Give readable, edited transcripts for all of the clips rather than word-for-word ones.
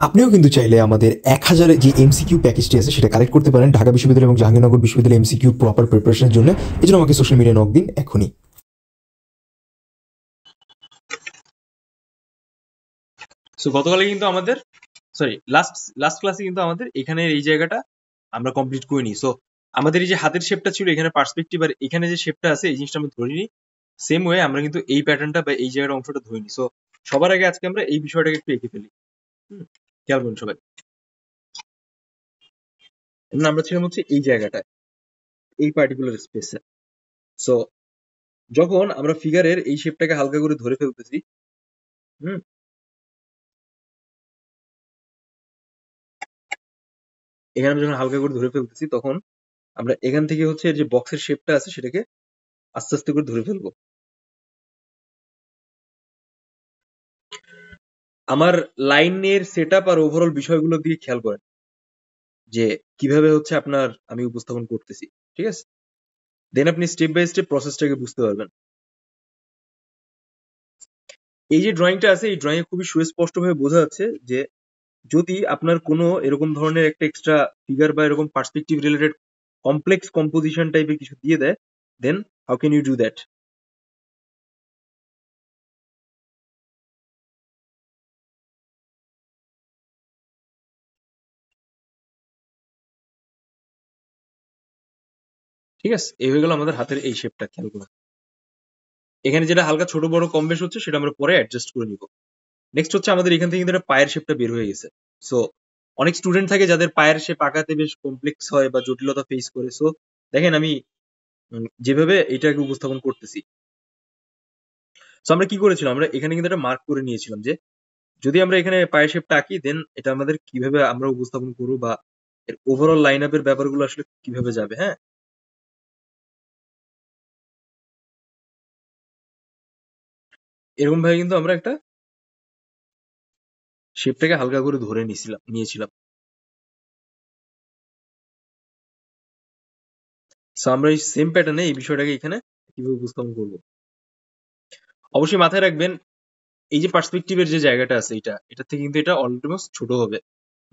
আপনিও কিন্তু চাইলে আমাদের 1000 যে এমসিকিউ প্যাকেজটি আছে সেটা কালেক্ট করতে পারেন ঢাকা বিশ্ববিদ্যালয় এবং জাহাঙ্গীরনগর বিশ্ববিদ্যালয় এমসিকিউ প্রপার প্রিপারেশনের জন্য। এই জন্য আমাকে সোশ্যাল মিডিয়ায় নক দিন এখনই। সো গতকালে কিন্তু আমাদের লাস্ট ক্লাসে কিন্তু আমাদের এখানে এই জায়গাটা আমরা কমপ্লিট করিনি। সো আমাদের এই যে হাতের শেপটা ছিল এখানে পার্সপেক্টিভ আর এখানে যে শেপটা আছে এই জিনিসটা আমরা ধরিনি। সেম ওয়ে আমরা কিন্তু এই প্যাটার্নটা বা এই জায়গার অংশটা ধরিনি। সো সবার আগে আজকে আমরা এই বিষয়টাকে একটু এঁকে ফেলি। খেয়াল করুন সবাই, আমরা ছিলাম হচ্ছে এই জায়গাটায়, এই পার্টিকুলার স্পেসে। সো যখন আমরা ফিগারের এই শেপটাকে হালকা করে ধরে ফেলতেছি, হুম এখানে আমরা যখন হালকা করে ধরে ফেলতেছি তখন আমরা এখান থেকে হচ্ছে যে বক্সের শেপটা আছে সেটাকে আস্তে আস্তে করে ধরে ফেলবো। আমার লাইনের সেটআপ আর ওভারঅল বিষয়গুলো দিয়ে খেয়াল করেন যে কিভাবে হচ্ছে আপনার আমি উপস্থাপন করতেছি, ঠিক আছে? দেন আপনি স্টেপ বাই স্টেপ প্রসেসটাকে বুঝতে পারবেন। এই যে ড্রয়িংটা আছে এই ড্রয়িং খুবই সুস্পষ্টভাবে বোঝা যাচ্ছে যে যদি আপনার কোনো এরকম ধরনের একটা এক্সট্রা ফিগার বা এরকম পার্সপেক্টিভ রিলেটেড কমপ্লেক্স কম্পোজিশন টাইপের কিছু দিয়ে দেয়, then how can you do that? ঠিক আছে, এই হয়ে গেল আমাদের হাতের এই শেপটা। খেয়াল করুন এখানে যেটা হালকা ছোট বড় কম বেশ হচ্ছে সেটা আমরা পরে অ্যাডজাস্ট করে নিব। নেক্সট হচ্ছে আমাদের এখান থেকে কিন্তু একটা পায়ের শেপটা বের হয়ে গেছে। সো অনেক স্টুডেন্ট থাকে যাদের পায়ের শেপ আঁকাতে বেশ কমপ্লেক্স হয় বা জটিলতা ফেস করে। সো দেখেন আমি যেভাবে এটাকে উপস্থাপন করতেছি, সো আমরা কি করেছিলাম, আমরা এখানে কিন্তু একটা মার্ক করে নিয়েছিলাম যে যদি আমরা এখানে পায়ের শেপটা আঁকি দেন এটা আমাদের কিভাবে আমরা উপস্থাপন করবো বা এর ওভারঅল লাইন আপের ব্যাপারগুলো আসলে কিভাবে যাবে। হ্যাঁ, এরকম ভাবে কিন্তু আমরা একটা শেপটাকে হালকা করে ধরে নিয়েছিলাম। সো আমরা এই সেম প্যাটার্নে এই বিষয়টাকে এখানে কিভাবে উপস্থাপন করবো। অবশ্যই মাথায় রাখবেন এই যে পার্সপেক্টিভের যে জায়গাটা আছে এটা থেকে কিন্তু এটা অলমোস্ট ছোট হবে।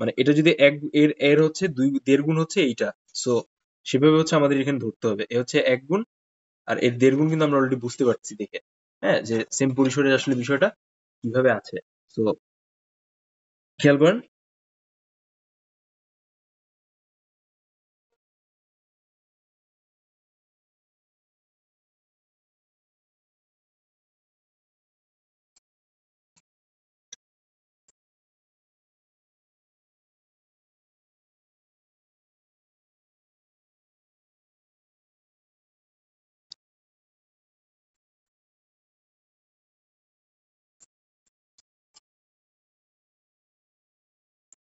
মানে এটা যদি এক এর এর হচ্ছে 2.5 গুণ হচ্ছে এইটা। সো সেভাবে হচ্ছে আমাদের এখানে ধরতে হবে এ হচ্ছে 1 গুণ আর এর 1.5 গুণ কিন্তু আমরা অলরেডি বুঝতে পারছি দেখে। হ্যাঁ, যে সেম পরিসরে আসলে বিষয়টা কিভাবে আছে। সো খেয়াল করেন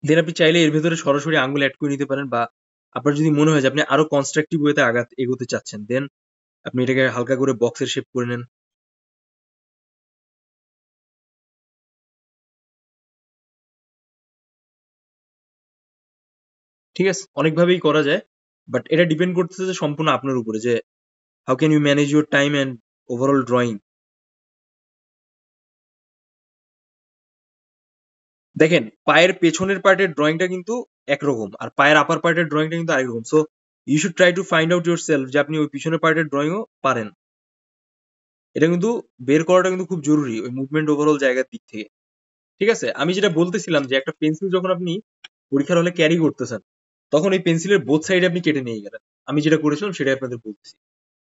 দেন আপনি চাইলে এর ভেতরে সরাসরি আঙ্গুল অ্যাড করে নিতে পারেন বা আপনার যদি মনে হয় যে আপনি আরো কনস্ট্রাকটিভ ওয়েতে এগোতে চাচ্ছেন দেন আপনি এটাকে হালকা করে বক্সের শেপ করে নেন। ঠিক আছে, অনেকভাবেই করা যায় বাট এটা ডিপেন্ড করতেছে যে সম্পূর্ণ আপনার উপরে যে how can you manage your time and overall drawing. দেখেন পায়ের পেছনের পার্টের ড্রয়িংটা কিন্তু একরকম আর পায়ের আপার পার্টের ড্রয়িংটা কিন্তু আরেক রকম। So you should try to find out yourself যে আপনি ওই পিছনের পার্টের ড্রয়িংও পারেন। এটা কিন্তু বের করাটা কিন্তু খুব জরুরি ওই মুভমেন্ট ওভারঅল জায়গার দিক থেকে। ঠিক আছে, আমি যেটা বলতেছিলাম যে একটা পেন্সিল যখন আপনি পরীক্ষার হলে ক্যারি করতেছেন তখন এই পেন্সিলের বোথ সাইডে আপনি কেটে নিয়ে গেলেন। আমি যেটা করেছিলাম সেটাই আপনাদের বলতেছি।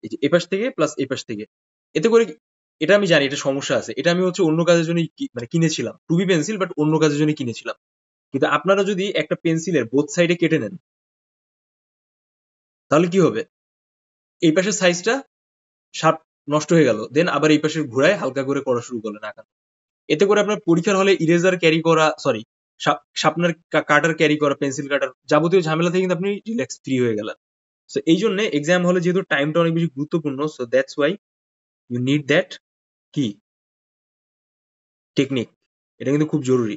এই যে এপাশ থেকে প্লাস এপাশ থেকে, এতে করে এটা আমি জানি এটা সমস্যা আছে। এটা আমি হচ্ছে অন্য কাজের জন্য মানে কিনেছিলাম টুবি পেন্সিল বাট অন্য কাজের জন্য কিনেছিলাম। কিন্তু আপনারা যদি একটা পেন্সিলের বোথ সাইডে কেটে নেন তাহলে কি হবে, এই পাশের সাইজটা শার্প নষ্ট হয়ে গেল দেন আবার এই পাশের ঘুরায় হালকা করে করা শুরু করলেন আঁকা। এতে করে আপনার পরীক্ষার হলে ইরেজার ক্যারি করা সরি শার্পনার কাটার ক্যারি করা পেন্সিল কাটার যাবতীয় ঝামেলা থেকে কিন্তু আপনি রিল্যাক্স ফ্রি হয়ে গেলেন। সো এই জন্য এক্সাম হলে যেহেতু টাইমটা অনেক বেশি গুরুত্বপূর্ণ so that's why you need that কি টেকনিক। এটা কিন্তু খুব জরুরি।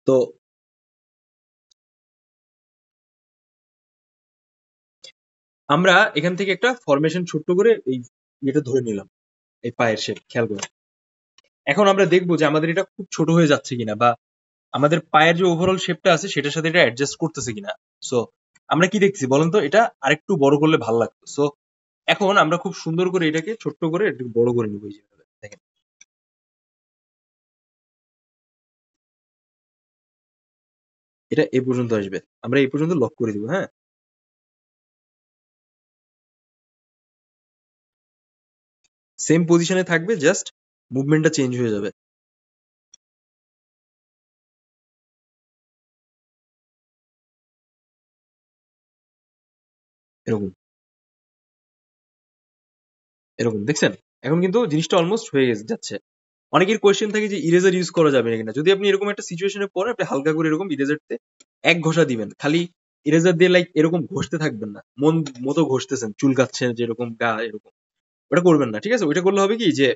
তো আমরা এখান থেকে একটা ফরমেশন ছোট্ট করে এই এটা ধরে নিলাম এই পায়ের শেপ। খেয়াল করে এখন আমরা দেখবো যে আমাদের এটা খুব ছোট হয়ে যাচ্ছে কিনা, বা আমাদের পায়ের যে ওভারঅল শেপটা আছে সেটার সাথে এটা অ্যাডজাস্ট করতেছে কিনা। সো আমরা কি দেখছি বলেন তো, এটা আরেকটু বড় করলে ভালো লাগতো। সো এখন আমরা খুব সুন্দর করে এটাকে ছোট্ট করে একটু বড় করে নিবো। এই যেভাবে দেখেন, এটা এই পর্যন্ত আসবে, আমরা এই পর্যন্ত লক করে দিব। হ্যাঁ, সেম পজিশনে থাকবে, জাস্ট মুভমেন্টটা চেঞ্জ হয়ে যাবে এরকম এরকম দেখছেন? এখন কিন্তু জিনিসটা অলমোস্ট হয়ে যাচ্ছে। অনেকের কোয়েশ্চেন থাকে যে ইরেজার ইউজ করা যাবে কিনা। যদি আপনি এরকম একটা সিচুয়েশনে পড়েন, আপনি হালকা করে এরকম ইরেজারতে এক ঘষা দিবেন। খালি ইরেজার দিয়ে লাইক এরকম ঘষতে থাকবেন না, মন মতো ঘষতেছেন, চুলকাচ্ছেন যেরকম গা এরকম, ওটা করবেন না। ঠিক আছে? ওইটা করলে হবে কি যে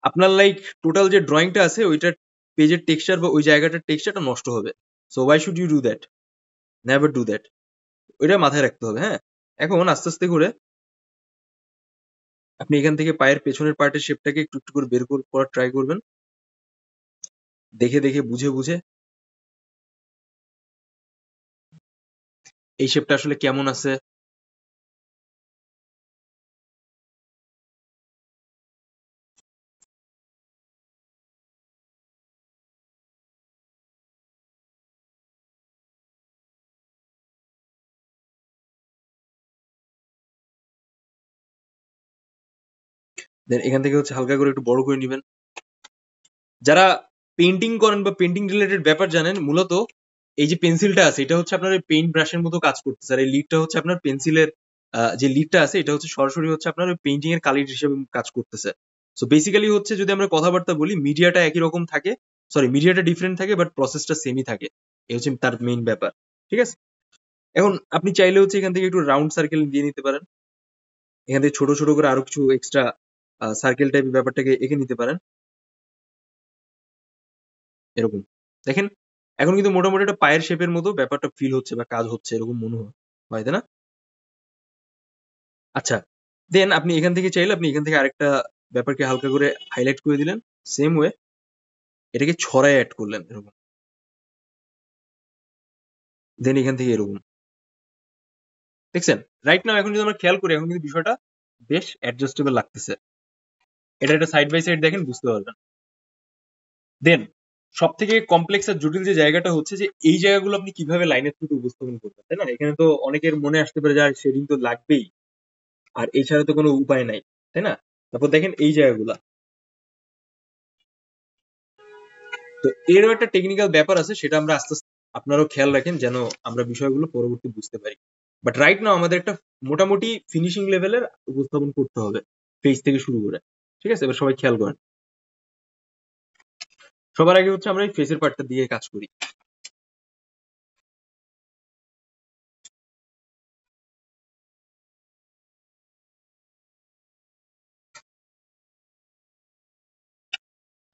আপনার লাইক টোটাল যে ড্রয়িংটা আছে ওইটার পেজের টেক্সচার বা ওই জায়গাটার টেক্সচারটা নষ্ট হবে। So why should you do that? Never do that. ওইটা মাথায় রাখতে হবে। হ্যাঁ, এখন আস্তে আস্তে করে আপনি এখান থেকে পায়ের পেছনের পার্টের শেপটাকে একটু একটু করে বের করার ট্রাই করবেন, দেখে দেখে বুঝে বুঝে এই শেপটা আসলে কেমন আছে। দেন এখান থেকে হচ্ছে হালকা করে একটু বড় করে নিবেন। যারা পেন্টিং করেন বা পেন্টিং রিলেটেড ব্যাপার জানেন, মূলত এই যে পেন্সিলটা আছে এটা হচ্ছে আপনার পেইন্ট ব্রাশের মতো কাজ করতেছে, আর এই লিডটা হচ্ছে আপনার পেন্সিলের যে লিডটা আছে এটা হচ্ছে সরাসরি হচ্ছে আপনার ওই পেইন্টিং এর কালির হিসেবে কাজ করতেছে। সো বেসিক্যালি হচ্ছে যদি আমরা কথাবার্তা বলি, মিডিয়াটা একই রকম থাকে, সরি মিডিয়াটা ডিফারেন্ট থাকে বাট প্রসেসটা সেমই থাকে। এই হচ্ছে তার মেইন ব্যাপার। ঠিক আছে? এখন আপনি চাইলে হচ্ছে এখান থেকে একটু রাউন্ড সার্কেল দিয়ে নিতে পারেন, এখান থেকে ছোট ছোট করে আরো কিছু এক্সট্রা সার্কেল টাইপের ব্যাপারটাকে এঁকে নিতে পারেন এরকম। দেখেন, এখন কিন্তু মোটামুটি একটা পায়ের শেপের মতো ব্যাপারটা ফিল হচ্ছে বা কাজ হচ্ছে এরকম মনে হয়, তাই না? আচ্ছা, দেন আপনি এখান থেকে চাইলে আপনি এখান থেকে আরেকটা ব্যাপারকে হালকা করে হাইলাইট করে দিলেন। সেম ওয়ে এটাকে ছড়ায় অ্যাড করলেন এরকম। দেন এখান থেকে এরকম। দেখছেন? রাইট নাও এখন যদি আমরা খেয়াল করি, এখন কিন্তু বিষয়টা বেশ অ্যাডজাস্টেবল লাগতেছে। এটা একটা সাইড বাই সাইড দেখেন, বুঝতে পারবেন। দেন সব থেকে কমপ্লেক্স আর জটিল যে জায়গাটা হচ্ছে যে এই জায়গাগুলো আপনি কিভাবে লাইনের থ্রুতে উপস্থাপন করবেন, তাই না? এখানে তো অনেকের মনে আসতে পারে যে শেডিং তো লাগবেই, আর এছাড়া তো কোনো উপায় নাই, তাই না? তারপর দেখেন এই জায়গাগুলা, তো এরও একটা টেকনিক্যাল ব্যাপার আছে, সেটা আমরা আস্তে আস্তে আপনারাও খেয়াল রাখেন যেন আমরা বিষয়গুলো পরবর্তী বুঝতে পারি। বাট রাইট নাও আমাদের একটা মোটামুটি ফিনিশিং লেভেলের উপস্থাপন করতে হবে, ফেস থেকে শুরু করে। ঠিক আছে? এবার সবাই খেয়াল করেন। সবার আগে হচ্ছে আমরা এই ফেসের পার্টটা দিয়ে কাজ করি।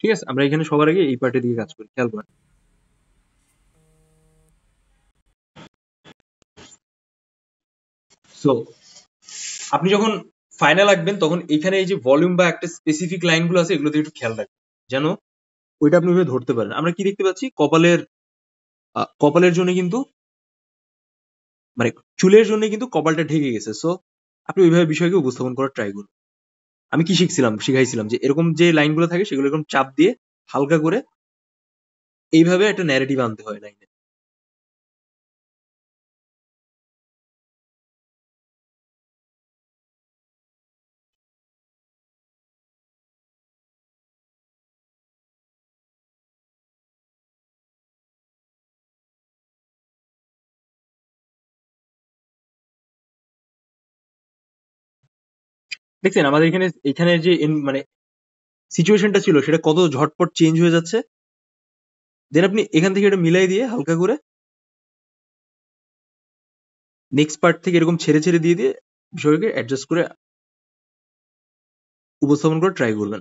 ঠিক আছে? আমরা এখানে সবার আগে এই পার্টে দিয়ে কাজ করি, খেয়াল করেন। সো আপনি যখন ফাইনাল আঁকবেন তখন এখানে এই যে ভলিউম বা একটা স্পেসিফিক লাইনগুলো আছে এগুলোতে একটু খেয়াল রাখবেন যেন ওইটা আপনি ওইভাবে ধরতে পারেন। আমরা কি দেখতে পাচ্ছি, কপালের কপালের জন্য কিন্তু মানে চুলের জন্য কিন্তু কপালটা ঢেকে গেছে। সো আপনি ওইভাবে বিষয়কে উপস্থাপন করার ট্রাই করুন। আমি কি শিখাইছিলাম যে এরকম যে লাইনগুলো থাকে সেগুলো এরকম চাপ দিয়ে হালকা করে এইভাবে একটা ন্যারেটিভ আনতে হয় লাইনে। দেখছেন আমাদের এখানে এখানে যে মানে সিচুয়েশনটা ছিল সেটা কত ঝটপট চেঞ্জ হয়ে যাচ্ছে। দেন আপনি এখান থেকে এটা মিলাই দিয়ে হালকা করে নেক্সট পার্ট থেকে এরকম ছেড়ে ছেড়ে দিয়ে দিয়ে বিষয়কে অ্যাডজাস্ট করে উপস্থাপন করে ট্রাই করবেন।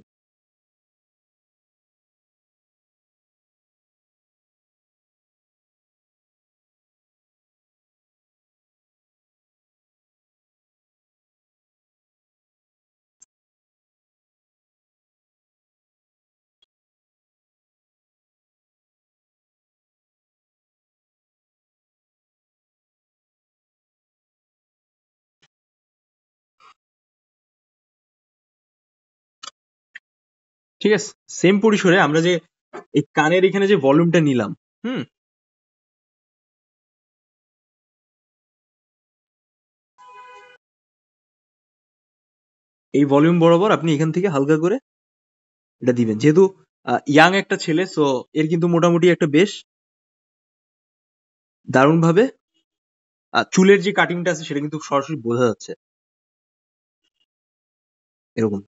ঠিক আছে, সেম পরিসরে আমরা যে এই কানের এখানে যে ভলিউমটা নিলাম, হুম, এই ভলিউম বরাবর আপনি এখান থেকে হালকা করে এটা দিবেন। যেহেতু ইয়াং একটা ছেলে, সো এর কিন্তু মোটামুটি একটা বেশ দারুণ ভাবে চুলের যে কাটিংটা আছে সেটা কিন্তু সরাসরি বোঝা যাচ্ছে এরকম।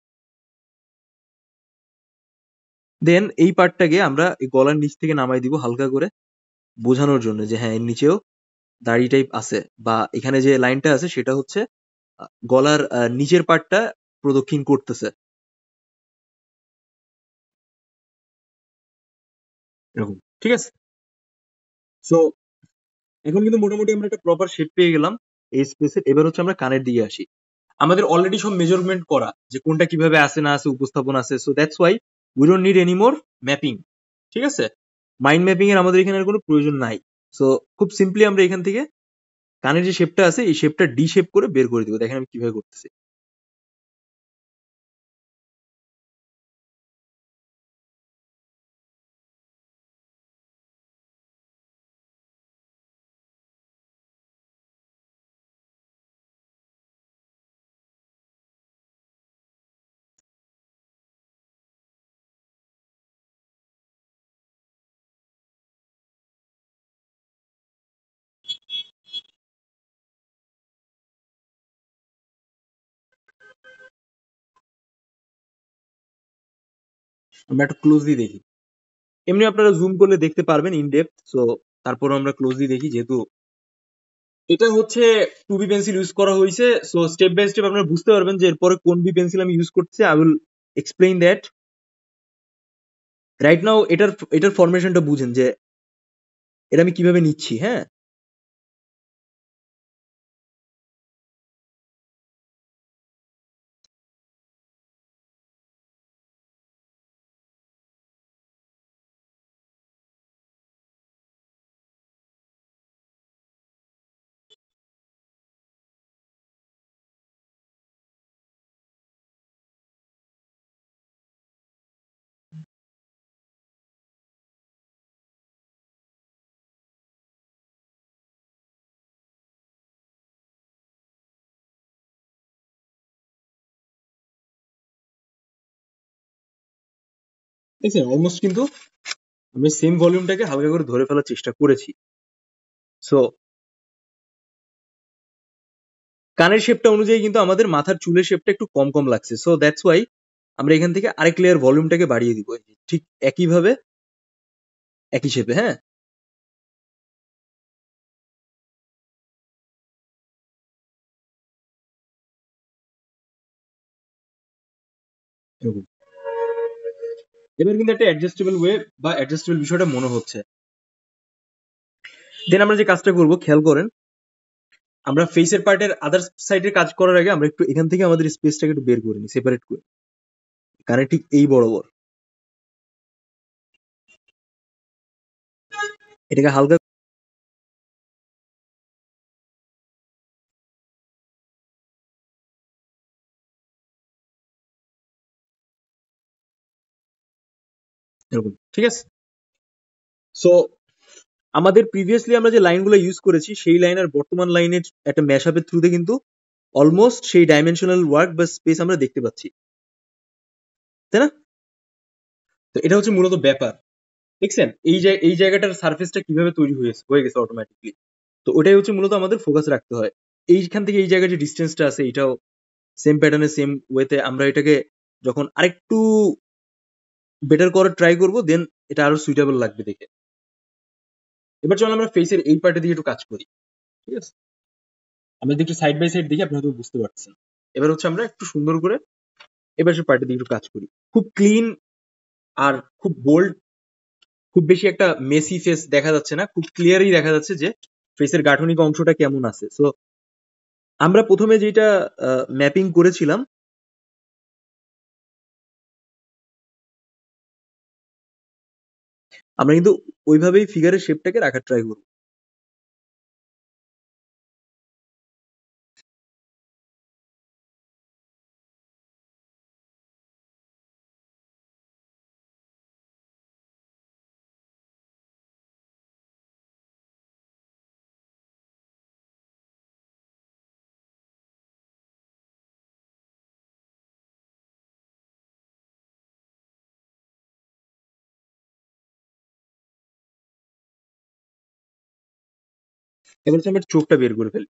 দেন এই পার্টটাকে আমরা এই গলার নিচ থেকে নামাই দিব হালকা করে, বোঝানোর জন্য যে হ্যাঁ এর নিচেও দাড়ি টাইপ আছে, বা এখানে যে লাইনটা আছে সেটা হচ্ছে গলার নিচের পার্টটা প্রদক্ষিণ করতেছে এরকম। ঠিক আছে, সো এখন কিন্তু মোটামুটি আমরা একটা প্রপার শেপ পেয়ে গেলাম এই স্পেসের। এবার হচ্ছে আমরা কানের দিকে আসি। আমাদের অলরেডি সব মেজারমেন্ট করা যে কোনটা কিভাবে আছে না আছে, উপস্থাপন আছে, so that's why we don't need any more mapping. ঠিক আছে, মাইন্ড ম্যাপিং এর আমাদের এখানে আর কোনো প্রয়োজন নাই। সো খুব সিম্পলি আমরা এখান থেকে কানের যে শেপটা আছে এই শেপটা ডি শেপ করে বের করে দিব। দেখেন আমি কিভাবে করতেছি। আমরা একটু ক্লোজলি দেখি। এমনি আপনারা জুম করলে দেখতে পারবেন ইন ডেপথ, সো তারপর আমরা ক্লোজলি দেখি। যেহেতু এটা হচ্ছে 2B পেন্সিল ইউজ করা হয়েছে, সো স্টেপ বাই স্টেপ আপনারা বুঝতে পারবেন যে এরপরে কোন বি পেন্সিল আমি ইউজ করতেছি। I will explain that right now. এটার এটার ফরমেশনটা বুঝেন যে এটা আমি কিভাবে নিচ্ছি। হ্যাঁ, দেখছেন অলমোস্ট কিন্তু আমি সেম ভলিউমটাকে হালকা করে ধরে ফেলার চেষ্টা করেছি। সো কানের শেপটা অনুযায়ী কিন্তু আমাদের মাথার চুলের শেপটা একটু কম কম লাগছে, সো দ্যাটস ওয়াই আমরা এখান থেকে আরেক লেয়ার ভলিউমটাকে বাড়িয়ে দিব ঠিক একইভাবে একই শেপে। হ্যাঁ, এরকম। এবার কিন্তু একটা অ্যাডজাস্টেবল ওয়ে বা অ্যাডজাস্টেবল বিষয়টা মনে হচ্ছে। দেন আমরা যে কাজটা করব খেয়াল করেন, আমরা ফেসের পার্টের আদার সাইডের কাজ করার আগে আমরা একটু এখান থেকে আমাদের স্পেসটাকে একটু বের করে নিই, সেপারেট করে। কানে ঠিক এই বরাবর এটাকে হালকা এরকম। ঠিক আছে, সো আমাদের প্রিভিয়াসলি আমরা যে লাইনগুলো ইউজ করেছি সেই লাইন আর বর্তমান লাইনের একটা ম্যাশআপের থ্রুতে কিন্তু অলমোস্ট সেই ডাইমেনশনাল ওয়ার্ক বা স্পেস আমরা দেখতে পাচ্ছি, তাই না? তো এটা হচ্ছে মূলত ব্যাপার। দেখছেন এই জায়গাটার সারফেসটা কিভাবে তৈরি হয়ে গেছে অটোমেটিকলি। তো ওটাই হচ্ছে মূলত আমাদের ফোকাস রাখতে হয়। এইখান থেকে এই জায়গায় যে ডিস্টেন্সটা আছে এটাও সেম প্যাটার্নে সেম ওয়েতে আমরা এটাকে যখন আরেকটু বেটার করার ট্রাই করব, দেন এটা আরো সুইটেবল লাগবে দেখে। এবার চলো আমরা ফেসের এই পার্টে দিয়ে একটু কাজ করি। ঠিক আছে, আমরা যদি একটু সাইড বাই সাইড দেখি আপনি হয়তো বুঝতে পারছেন। এবার হচ্ছে আমরা একটু সুন্দর করে এবার সে পার্টে দিয়ে একটু কাজ করি। খুব ক্লিন আর খুব বোল্ড, খুব বেশি একটা মেসি ফেস দেখা যাচ্ছে না, খুব ক্লিয়ারই দেখা যাচ্ছে যে ফেসের গাঠনিক অংশটা কেমন আছে। সো আমরা প্রথমে যেটা ম্যাপিং করেছিলাম, আমরা কিন্তু ওইভাবেই ফিগারের শেপটাকে রাখার ট্রাই করব। এবার হচ্ছে আমরা চোখটা বের করে ফেলি।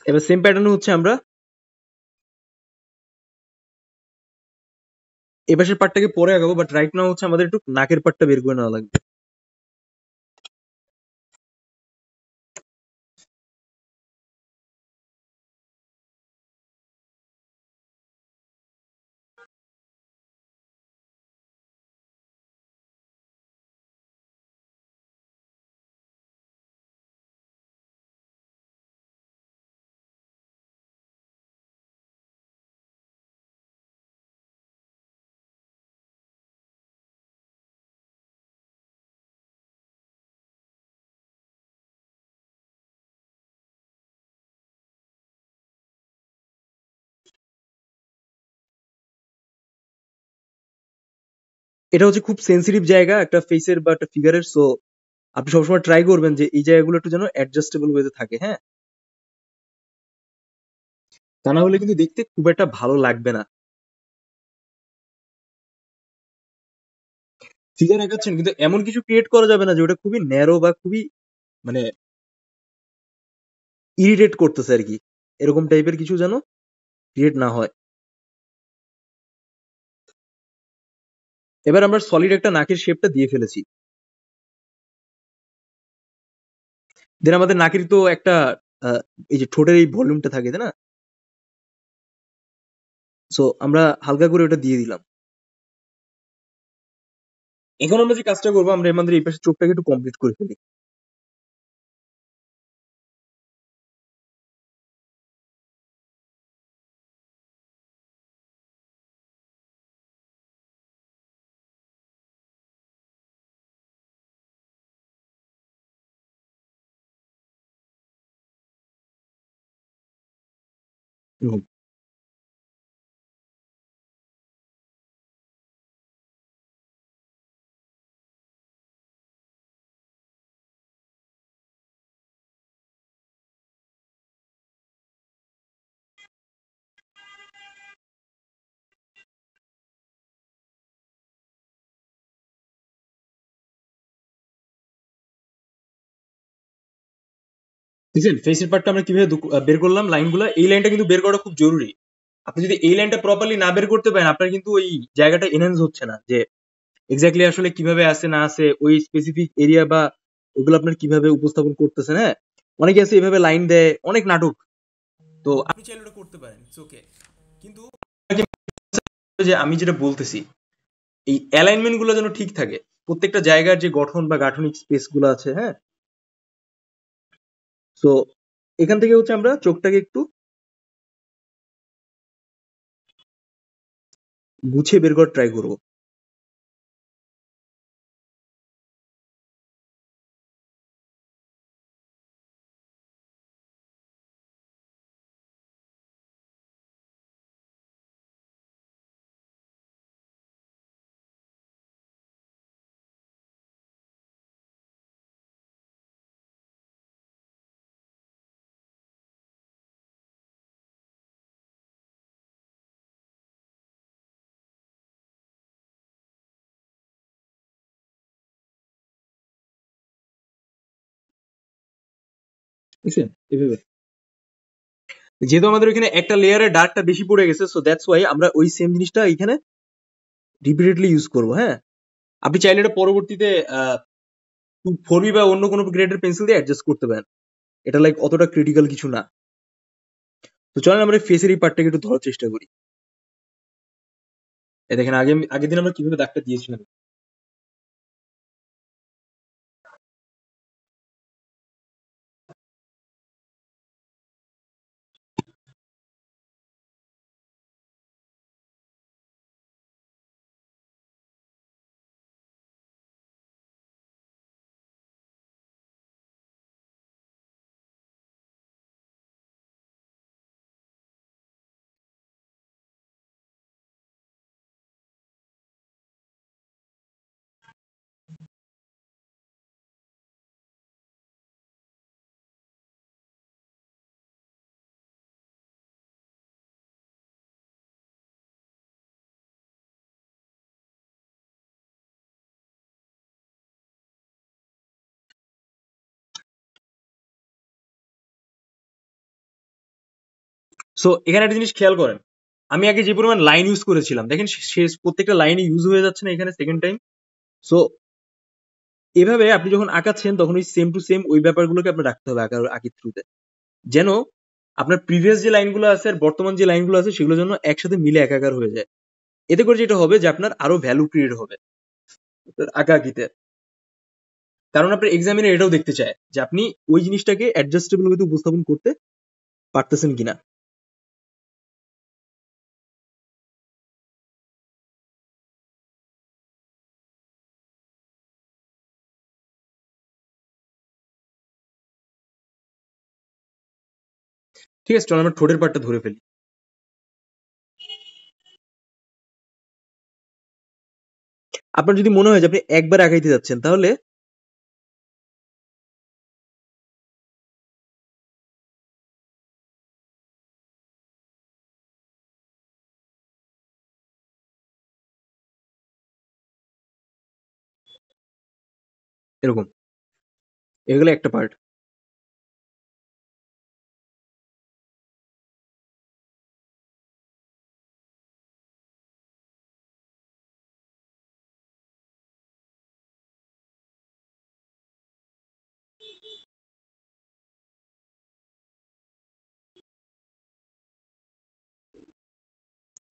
এবার সেম প্যাটার্ন হচ্ছে আমরা এ পাশের পার্টটাকে পরে আগাবো, বাট রাইট নাও হচ্ছে আমাদের একটু নাকের পার্টটা বের করে নেওয়া লাগবে। এটা হচ্ছে খুব সেন্সিটিভ জায়গা একটা ফেসের বা একটা ফিগারের, সো আপনি সবসময় ট্রাই করবেন যে এই জায়গাগুলো একটু যেন অ্যাডজাস্টেবল ওয়েতে থাকে, হ্যাঁ? তা না হলে কিন্তু দেখতে খুব একটা ভালো লাগবে না। ফিগার আঁকাচ্ছেন কিন্তু এমন কিছু ক্রিয়েট করা যাবে না যে ওটা খুবই ন্যারো বা খুবই মানে ইরিটেট করতেছে আর কি, এরকম টাইপের কিছু যেন ক্রিয়েট না হয়। এবার আমরা সলিড একটা নাকের শেপটা দিয়ে ফেলেছি। দেন আমাদের নাকের তো একটা আহ, এই যে ঠোঁটের এই ভলিউমটা থাকে, তাই না? সো আমরা হালকা করে ওটা দিয়ে দিলাম। এখন আমরা যে কাজটা করবো, আমরা আমাদের এই পাশে চোখটাকে একটু কমপ্লিট করে ফেলি। হুম। দেখছেন ফেসের পার্টটা আমরা কিভাবে বের করলাম লাইনগুলো, এই লাইনটা কিন্তু বের করা খুব জরুরি। আপনি যদি এই লাইনটা প্রপারলি না বের করতে পারেন, আপনার কিন্তু ওই জায়গাটা এনহ্যান্স হচ্ছে না যে এক্স্যাক্টলি আসলে কিভাবে আছে না আছে ওই স্পেসিফিক এরিয়া বা ওগুলো আপনার কিভাবে উপস্থাপন করতেছেন, হ্যাঁ? অনেকে আছে এভাবে লাইন দেয়, অনেক নাটক। তো আপনি চাইলে ওটা করতে পারেন, ইটস ওকে। কিন্তু আপনাকে যে আমি যেটা বলতেছি, এই অ্যালাইনমেন্ট গুলো যেন ঠিক থাকে, প্রত্যেকটা জায়গার যে গঠন বা গাঠনিক স্পেস গুলো আছে, হ্যাঁ? তো এখান থেকে হচ্ছে আমরা চোখটাকে একটু গুছিয়ে বের করার ট্রাই করবো। দেখছেন এভাবে, যেহেতু আমাদের ওইখানে একটা লেয়ারে ডার্কটা বেশি পড়ে গেছে, সো দ্যাটস ওয়াই আমরা ওই সেম জিনিসটা এখানে রিপিটেডলি ইউজ করবো। হ্যাঁ, আপনি চাইলে এটা পরবর্তীতে 4B বা অন্য কোনো গ্রেডের পেন্সিল দিয়ে অ্যাডজাস্ট করতে পারেন, এটা লাইক অতটা ক্রিটিক্যাল কিছু না। তো চলেন আমরা ফেসের এই পার্টটাকে একটু ধরার চেষ্টা করি। দেখেন আগের দিন আমরা কিভাবে দাগটা দিয়েছিলাম। সো এখানে একটা জিনিস খেয়াল করেন, আমি আগে যে পরিমাণ লাইন ইউজ করেছিলাম, দেখেন প্রত্যেকটা লাইনে ইউজ হয়ে যাচ্ছে না এখানে সেকেন্ড টাইম। সো এভাবে আপনি যখন আঁকাচ্ছেন তখন ওই সেম টু সেম ওই ব্যাপারগুলোকে আপনার রাখতে হবে আঁকির থ্রুতে, যেন আপনার প্রিভিয়াস যে লাইনগুলো আছে আর বর্তমান যে লাইনগুলো আছে সেগুলো যেন একসাথে মিলে একাকার হয়ে যায়। এতে করে যেটা হবে যে আপনার আরো ভ্যালু ক্রিয়েট হবে আঁকা আঁকিতে। কারণ আপনার এক্সামিনার এটাও দেখতে চায় যে আপনি ওই জিনিসটাকে অ্যাডজাস্টেবল হতে উপস্থাপন করতে পারতেছেন কিনা। ঠিক আছে, চল আমরা ঠোঁটের পাটটা ধরে ফেলি। আপনার যদি মনে হয় যে আপনি একবার আগাইতে যাচ্ছেন তাহলে এরকম, এগুলো একটা পার্ট।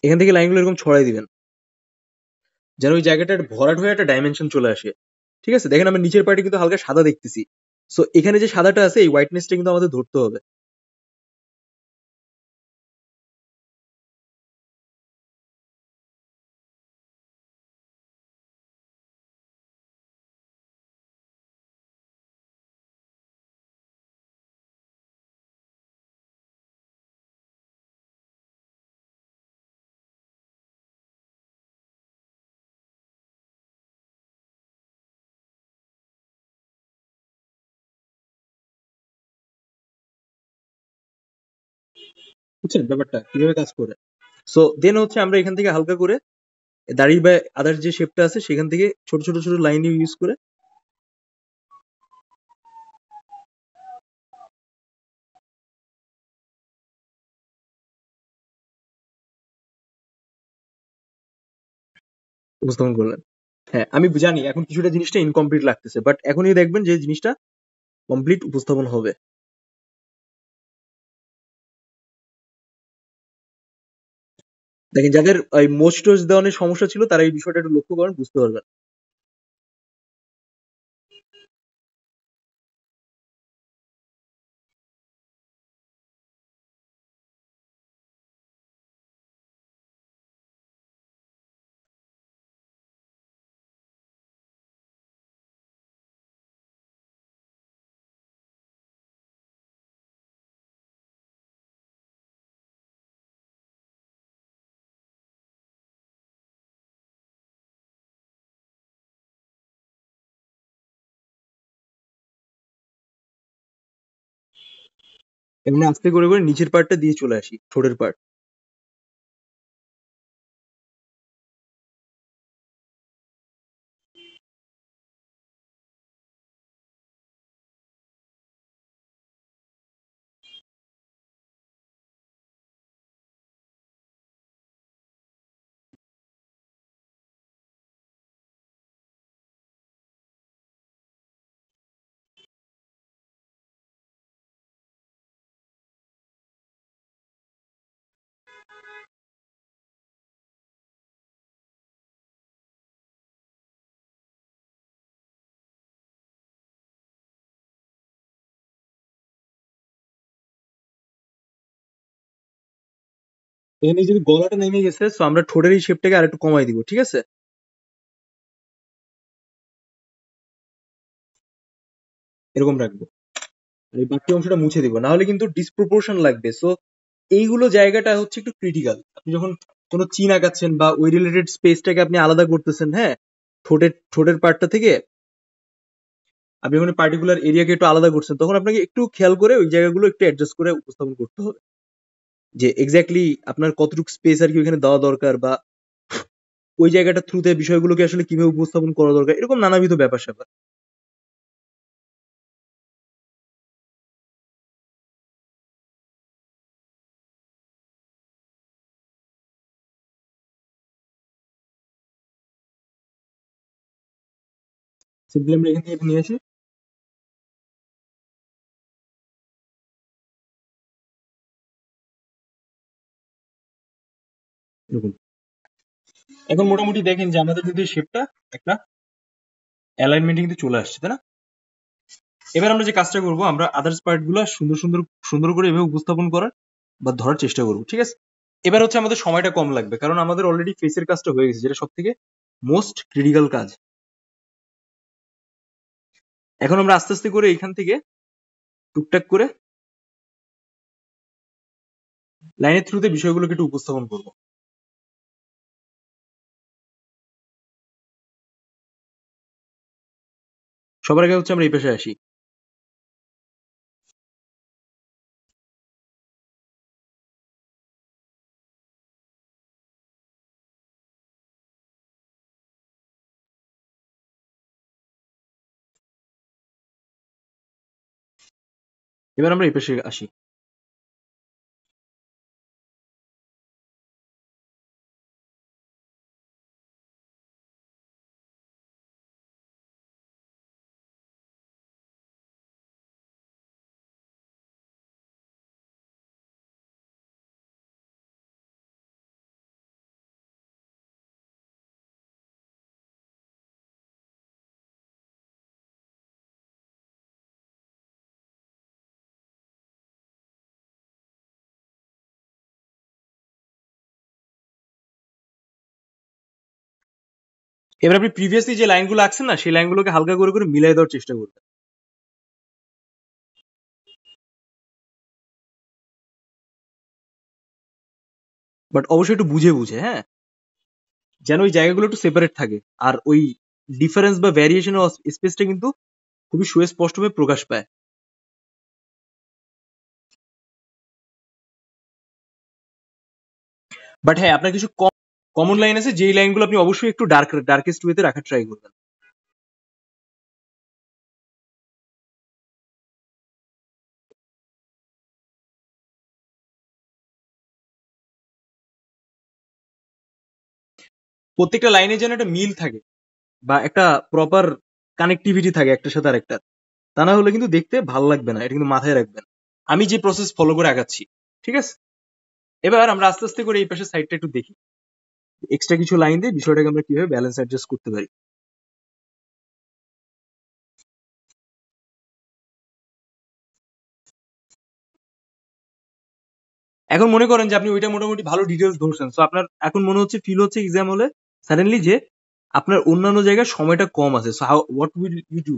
এখান থেকে লাইনগুলো এরকম ছড়াই দিবেন যেন ওই জায়গাটার ভরাট হয়ে একটা ডাইমেনশন চলে আসে। ঠিক আছে, দেখেন আমরা নিচের পার্টে কিন্তু হালকা সাদা দেখতেছি। সো এখানে যে সাদাটা আছে এই হোয়াইটনেসটা কিন্তু আমাদের ধরতে হবে। বুঝছেন ব্যাপারটা কিভাবে কাজ করে? সো দেন হচ্ছে আমরা এখান থেকে হালকা করে দাড়ির বা আদার্স যে শেপটা আছে সেখান থেকে ছোট ছোট ছোট লাইন ইউজ করে উপস্থাপন করলেন। হ্যাঁ আমি জানি এখন কিছুটা জিনিসটা ইনকমপ্লিট লাগতেছে, বাট এখনই দেখবেন যে জিনিসটা কমপ্লিট উপস্থাপন হবে। দেখেন যাদের ওই মোচ টোচ দেওয়ানোর সমস্যা ছিল তারা এই বিষয়টা একটু লক্ষ্য করেন, বুঝতে পারবেন। এমনি আস্তে করে করে নিচের পার্টটা দিয়ে চলে আসি, ঠোঁটের পার্ট। এখানে যদি গলাটা নেমে গেছে, সো আমরা ঠোঁটের এই শেপটাকে আর একটু কমাই দিব, ঠিক আছে? এরকম রাখবো। আর এই বাকি অংশটা মুছে দিব, না হলে কিন্তু ডিসপ্রপোর্শন লাগবে। সো এইগুলো জায়গাটা হচ্ছে একটু ক্রিটিক্যাল। আপনি যখন কোনো চিন আঁকাচ্ছেন বা ওই রিলেটেড স্পেসটাকে আপনি আলাদা করতেছেন, হ্যাঁ, ঠোঁটের ঠোঁটের পার্টটা থেকে আপনি যখন পার্টিকুলার এরিয়াকে একটু আলাদা করছেন, তখন আপনাকে একটু খেয়াল করে ওই জায়গাগুলো একটু অ্যাডজাস্ট করে উপস্থাপন করতে হবে, যে এক্স্যাক্টলি আপনার কতটুকু স্পেস আর কি ওইখানে দেওয়া দরকার, বা ওই জায়গাটার থ্রুতে বিষয়গুলোকে আসলে কিভাবে উপস্থাপন করা দরকার, এরকম নানাবিধ ব্যাপার স্যাপার। সিম্পলি আমরা এখান থেকে এটা নিয়ে আসি। এরকম এখন মোটামুটি দেখেন যে আমাদের কিন্তু শেপটা একটা অ্যালাইনমেন্টে কিন্তু চলে আসছে, তাই না? এবার আমরা যে কাজটা করবো, আমরা আদার্স পার্ট গুলো সুন্দর সুন্দর সুন্দর করে এভাবে উপস্থাপন করার বা ধরার চেষ্টা করবো, ঠিক আছে? এবার হচ্ছে আমাদের সময়টা কম লাগবে, কারণ আমাদের অলরেডি ফেসের কাজটা হয়ে গেছে, যেটা সব থেকে মোস্ট ক্রিটিক্যাল কাজ। এখন আমরা আস্তে আস্তে করে এখান থেকে টুকটাক করে লাইনের থ্রুতে বিষয়গুলোকে একটু উপস্থাপন করবো। সবার আগে হচ্ছে আমরা এই পেশায় আসি। এবার আমরা এই পেশে আসি। এবার আপনি প্রিভিয়াসলি যে লাইনগুলো আঁকছেন না, সেই লাইনগুলোকে হালকা করে করে মিলাই দেওয়ার চেষ্টা করবেন। বাট অবশ্যই একটু বুঝে বুঝে, হ্যাঁ, যেন ওই জায়গাগুলো একটু সেপারেট থাকে। আর ওই ডিফারেন্স বা ভ্যারিয়েশন অফ স্পেসটা কিন্তু খুবই সুস্পষ্টভাবে প্রকাশ পায়। বাট হ্যাঁ, আপনার কিছু কমন লাইন আছে, যেই লাইনগুলো আপনি অবশ্যই একটু ডার্কেস্ট ওয়েতে রাখার ট্রাই করবেন। প্রত্যেকটা লাইনে যেন একটা মিল থাকে বা একটা প্রপার কানেক্টিভিটি থাকে একটার সাথে আরেকটা। তা না হলে কিন্তু দেখতে ভালো লাগবে না, এটা কিন্তু মাথায় রাখবেন। আমি যে প্রসেস ফলো করে আগাচ্ছি, ঠিক আছে? এবার আমরা আস্তে আস্তে করে এই পাশের সাইডটা একটু দেখি, এক্সট্রা কিছু লাইন দিয়ে বিষয়টাকে আমরা কিভাবে ব্যালেন্স অ্যাডজাস্ট করতে পারি। এখন মনে করেন যে আপনি ওইটা মোটামুটি ভালো ডিটেলস ধরছেন, সো আপনার এখন মনে হচ্ছে, ফিল হচ্ছে এক্সাম হলে সাডেনলি যে আপনার অন্যান্য জায়গায় সময়টা কম আছে। So how what will you do?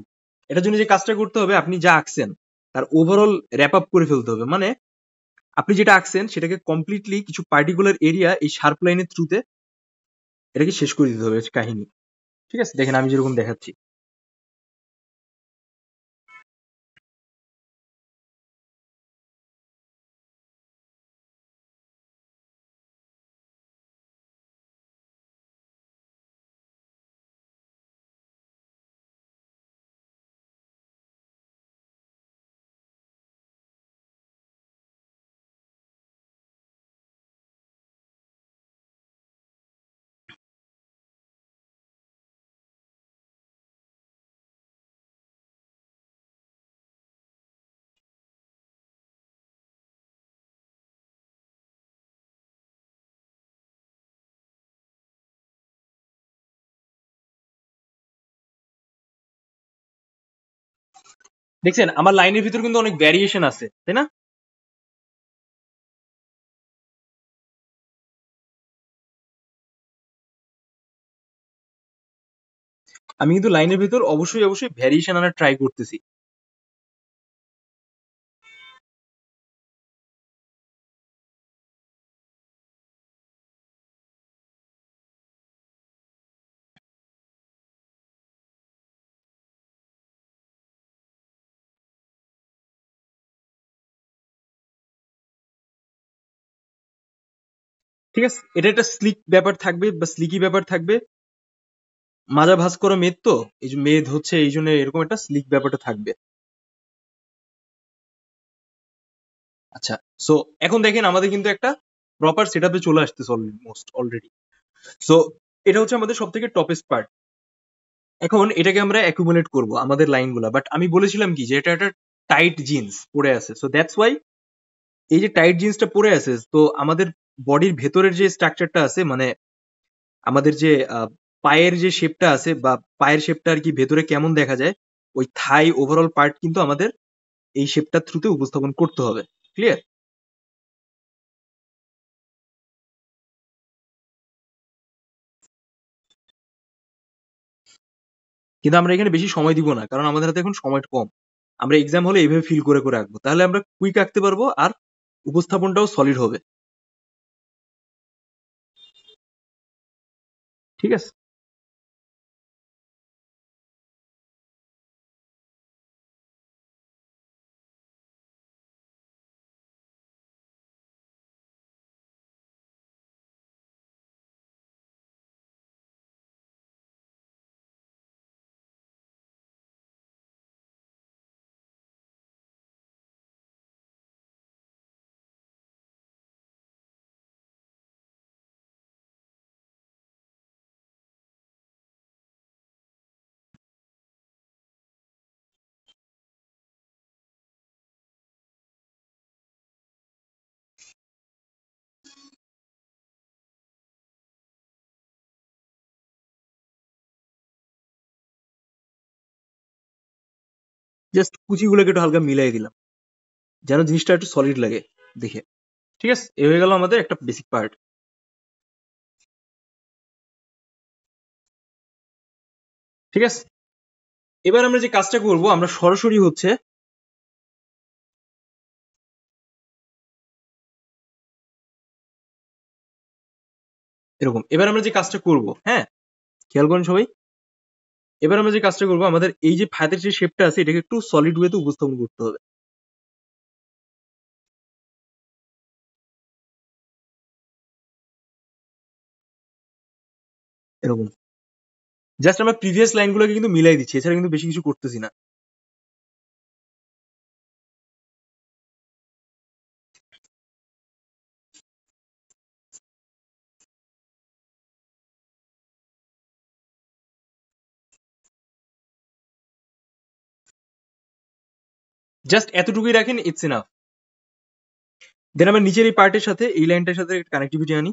এটার জন্য যে কাজটা করতে হবে, আপনি যা আঁকছেন তার ওভারঅল র্যাপ আপ করে ফেলতে হবে। মানে আপনি যেটা আঁকছেন সেটাকে কমপ্লিটলি কিছু পার্টিকুলার এরিয়া এই শার্প লাইনের থ্রুতে এটাকে শেষ করে দিতে হবে কাহিনী। ঠিক আছে, দেখেন আমি যেরকম দেখাচ্ছি। দেখছেন আমার লাইনের ভিতর কিন্তু অনেক ভ্যারিয়েশন আছে, তাই না? আমি কিন্তু লাইনের ভিতর অবশ্যই অবশ্যই ভ্যারিয়েশন আনার ট্রাই করতেছি। ঠিক আছে, এটা একটা স্লিক ব্যাপার থাকবে বা স্লিকি ব্যাপার থাকবে। মাজা ভাঁজ করা মেদ, তো এই যে মেদ হচ্ছে এই জন্য এরকম একটা স্লিক ব্যাপারটা থাকবে। আচ্ছা, সো এখন দেখেন আমাদের কিন্তু একটা প্রপার সেট আপে চলে আসতেছে অলমোস্ট অলরেডি। সো এটা হচ্ছে আমাদের সব থেকে টপেস্ট পার্ট। এখন এটাকে আমরা অ্যাকুমুলেট করব আমাদের লাইনগুলা, বাট আমি বলেছিলাম কি যে এটা একটা টাইট জিন্স পরে আছে, সো দ্যাটস ওয়াই এই যে টাইট জিন্সটা পরে আছে, তো আমাদের বডির ভেতরের যে স্ট্রাকচারটা আছে, মানে আমাদের যে পায়ের যে শেপটা আছে বা পায়ের শেপটা আর কি ভেতরে কেমন দেখা যায়, ওই থাই ওভারঅল পার্ট কিন্তু আমাদের এই শেপটার থ্রুতে উপস্থাপন করতে হবে। ক্লিয়ার? কিন্তু আমরা এখানে বেশি সময় দিব না, কারণ আমাদের হাতে এখন সময় কম। আমরা এক্সাম হলে এইভাবে ফিল করে করে আঁকবো, তাহলে আমরা কুইক আঁকতে পারবো আর উপস্থাপনটাও সলিড হবে। ঠিক আছে, জাস্ট কুচিগুলোকে একটু হালকা মিলাই দিলাম যেন জিনিসটা একটু সলিড লাগে দেখে। ঠিক আছে, এ হয়ে গেল আমাদের একটা বেসিক পার্ট। ঠিক আছে, এবার আমরা যে কাজটা করব, আমরা সরাসরি হচ্ছে এরকম। এবার আমরা যে কাজটা করব, হ্যাঁ, খেয়াল করেন সবাই। এবার আমরা যে কাজটা করব, আমাদের এই যে ফাদের যে শেপটা আছে এটাকে একটু সলিড ওয়েতে উপস্থাপন করতে হবে এরকম। জাস্ট আমরা প্রিভিয়াস লাইনগুলোকে কিন্তু মিলাই দিচ্ছি, এছাড়া কিন্তু বেশি কিছু করতেছি না। জাস্ট এতটুকুই রাখেন, ইটস এনাফ। দেন আমরা নিচের এই পার্টের সাথে এই লাইনটার সাথে কানেক্টিভিটি আনি।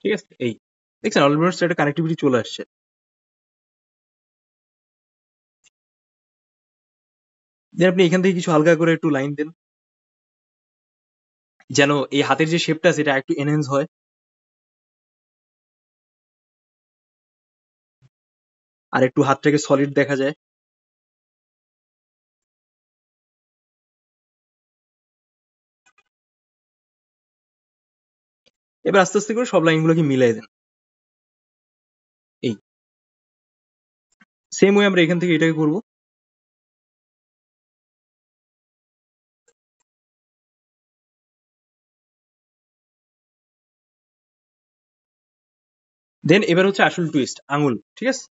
ঠিক আছে, এই দেখছেন অলমোস্ট একটা কানেক্টিভিটি চলে আসছে। দেন আপনি এখান থেকে কিছু হালকা করে একটু লাইন দেন, যেন এই হাতের যে শেপটা আছে এটা একটু এনহেন্স হয়। আর একটু হাতটাকে সলিড দেখা যায়। এবার আস্তে আস্তে করে সব লাইনগুলোকে মিলাই দেন। এই সেম ওয়ে আমরা এখান থেকে এটাকে করব। দেন এবার হচ্ছে আসল টুইস্ট, আঙুল। ঠিক আছে,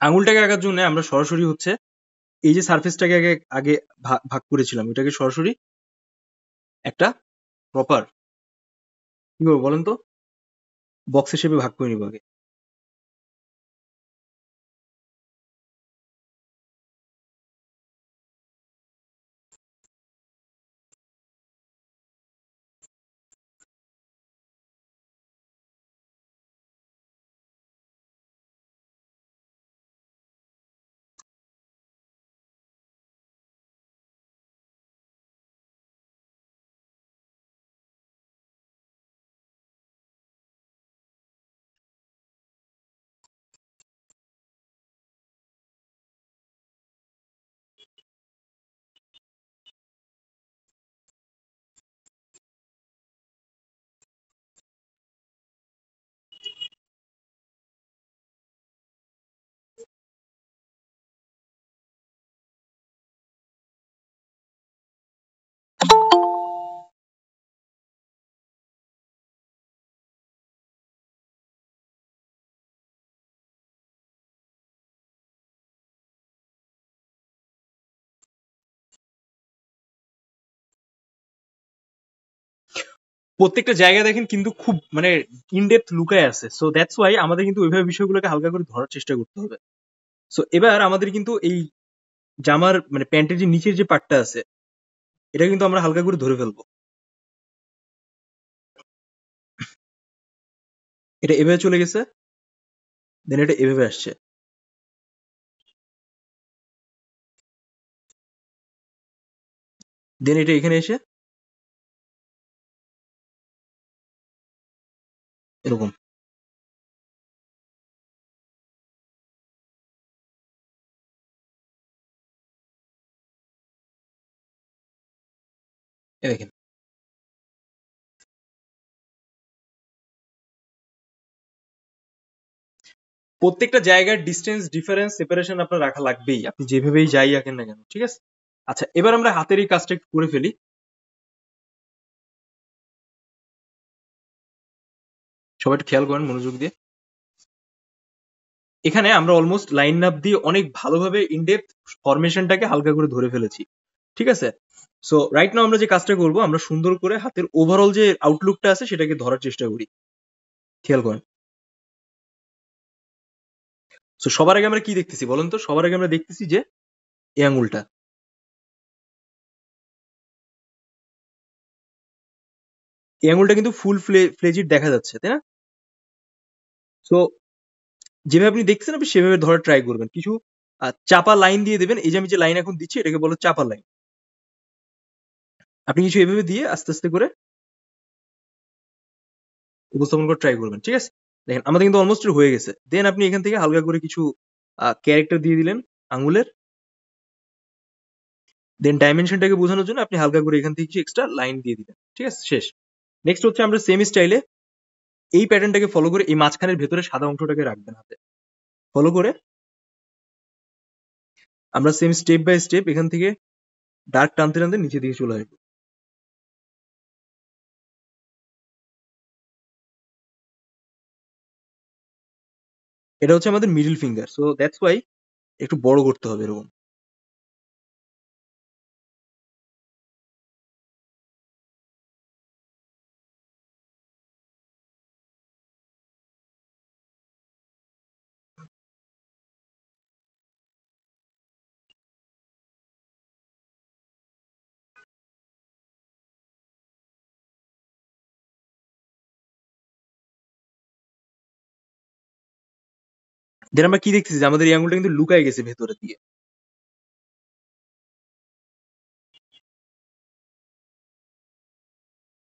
আঙুলটাকে আঁকার জন্য আমরা সরাসরি হচ্ছে এই যে সারফেসটাকে আগে আগে ভাগ করেছিলাম, এটাকে সরাসরি একটা প্রপার কি করবো বলেন তো, বক্স হিসেবে ভাগ করে নিব আগে। প্রত্যেকটা জায়গা দেখেন কিন্তু খুব মানে ইনডেপথ লুকায় আছে, সো দ্যাটস ওয়াই আমাদের কিন্তু ওইভাবে বিষয়গুলোকে হালকা করে ধরার চেষ্টা করতে হবে। সো এবার আমাদের কিন্তু এই জামার মানে প্যান্টের যে নিচের যে পার্টটা আছে, এটা কিন্তু আমরা হালকা করে ধরে ফেলবো। এটা এভাবে চলে গেছে, দেন এটা এভাবে আসছে, দেন এটা এখানে এসে এরকম। এই দেখেন প্রত্যেকটা জায়গার ডিস্টেন্স ডিফারেন্স সেপারেশন আপনার রাখা লাগবেই, আপনি যেভাবেই যাই আঁকেন না কেন, ঠিক আছে? আচ্ছা, এবার আমরা হাতের এই কাজটা একটু করে ফেলি। সবাই একটু খেয়াল করেন মনোযোগ দিয়ে। এখানে আমরা অলমোস্ট লাইন আপ দিয়ে অনেক ভালোভাবে ইনডেপথ ফরমেশনটাকে হালকা করে ধরে ফেলেছি, ঠিক আছে? সো রাইট নাও আমরা যে কাজটা করব, আমরা সুন্দর করে হাতের ওভারঅল যে আউটলুকটা আছে সেটাকে ধরার চেষ্টা করি। খেয়াল করেন। সো সবার আগে আমরা কি দেখতেছি বলেন তো? সবার আগে আমরা দেখতেছি যে এই আঙুলটা, এই আঙুলটা কিন্তু ফুল ফ্লেজিড দেখা যাচ্ছে, তাই না? সো যেভাবে আপনি দেখছেন আপনি সেভাবে ধরার ট্রাই করবেন। কিছু চাপা লাইন দিয়ে দেবেন। এই যে আমি যে লাইন এখন দিচ্ছি এটাকে বলে চাপা লাইন। আপনি কিছু এভাবে দিয়ে আস্তে আস্তে করে উপস্থাপন করার ট্রাই করবেন, ঠিক আছে? দেখেন আমাদের কিন্তু অলমোস্ট হয়ে গেছে। দেন আপনি এখান থেকে হালকা করে কিছু ক্যারেক্টার দিয়ে দিলেন আঙুলের। দেন ডাইমেনশনটাকে বোঝানোর জন্য আপনি হালকা করে এখান থেকে কিছু এক্সট্রা লাইন দিয়ে দিবেন, ঠিক আছে? শেষ। নেক্সট হচ্ছে আমরা সেম স্টাইলে এই প্যাটার্নটাকে ফলো করে এই মাঝখানের ভেতরে সাদা অংশটাকে রাখবেন হাতে। ফলো করে আমরা সেম স্টেপ বাই স্টেপ এখান থেকে ডার্ক টানতে টানতে নিচে দিকে চলে আসবো। এটা হচ্ছে আমাদের middle finger, so that's Y একটু বড় করতে হবে এরকম। দেন আমরা কি দেখতেছি যে আমাদের এই আঙুলটা কিন্তু লুকায় গেছে ভেতরের দিকে।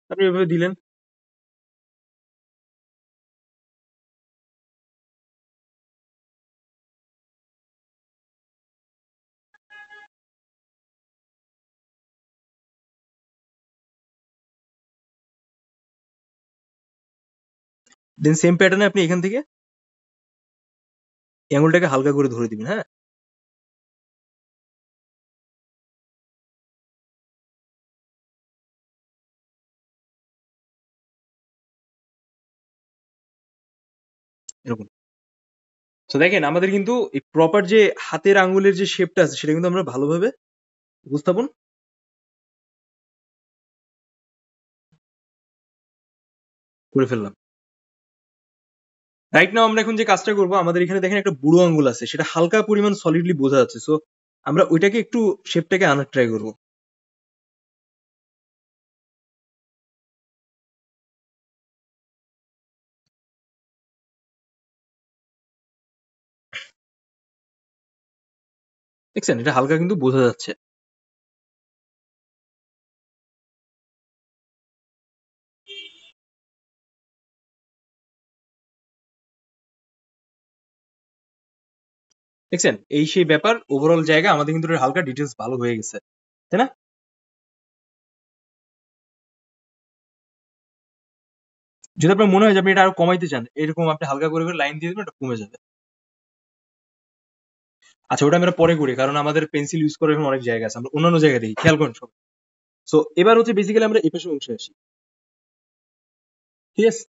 আপনি এভাবে দিলেন, দেন সেম প্যাটার্নে আপনি এখান থেকে এই আঙুলটাকে হালকা করে ধরে দিবেন, হ্যাঁ? এরকম। তো দেখেন আমাদের কিন্তু এই প্রপার যে হাতের আঙ্গুলের যে শেপটা আছে সেটা কিন্তু আমরা ভালোভাবে উপস্থাপন করে ফেললাম। রাইট নাও আমরা এখন যে কাজটা করবো, আমাদের এখানে দেখেন একটা বুড়ো আঙ্গুল আছে, সেটা হালকা পরিমাণ সলিডলি বোঝা যাচ্ছে। সো আমরা ওইটাকে একটু শেপটাকে আনার ট্রাই করবো। দেখছেন এটা হালকা কিন্তু বোঝা যাচ্ছে। দেখছেন এই সেই ব্যাপার, ওভারঅল জায়গা আমাদের কিন্তু এটার হালকা ডিটেলস ভালো হয়ে গেছে, তাই না? যদি আপনার মনে হয় যে আপনি এটা আরো কমাইতে চান, এরকম আপনি হালকা করে করে লাইন দিয়ে দেবেন, এটা কমে যাবে। আচ্ছা ওটা আমরা পরে করি, কারণ আমাদের পেন্সিল ইউজ করার এখন অনেক জায়গা আছে, আমরা অন্যান্য জায়গায় দেখি, খেয়াল করেন সব। সো এবার হচ্ছে বেসিক্যালি আমরা এই পাশে অংশে আসি, ঠিক আছে?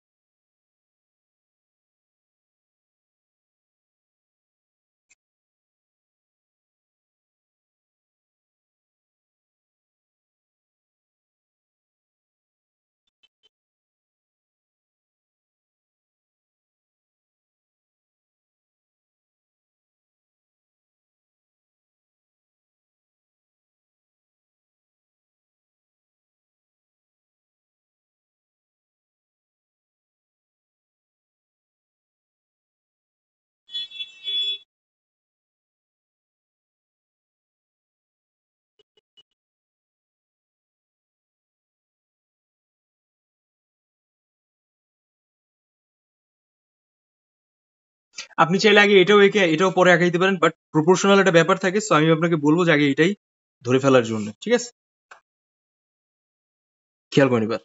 আপনি চাইলে আগে এটাও এঁকে এটাও পরে আঁকাইতে পারেন, বাট প্রপোর্শনাল একটা ব্যাপার থাকে, সো আমি আপনাকে বলবো যে আগে এটাই ধরে ফেলার জন্য, ঠিক আছে? খেয়াল করেন এবার।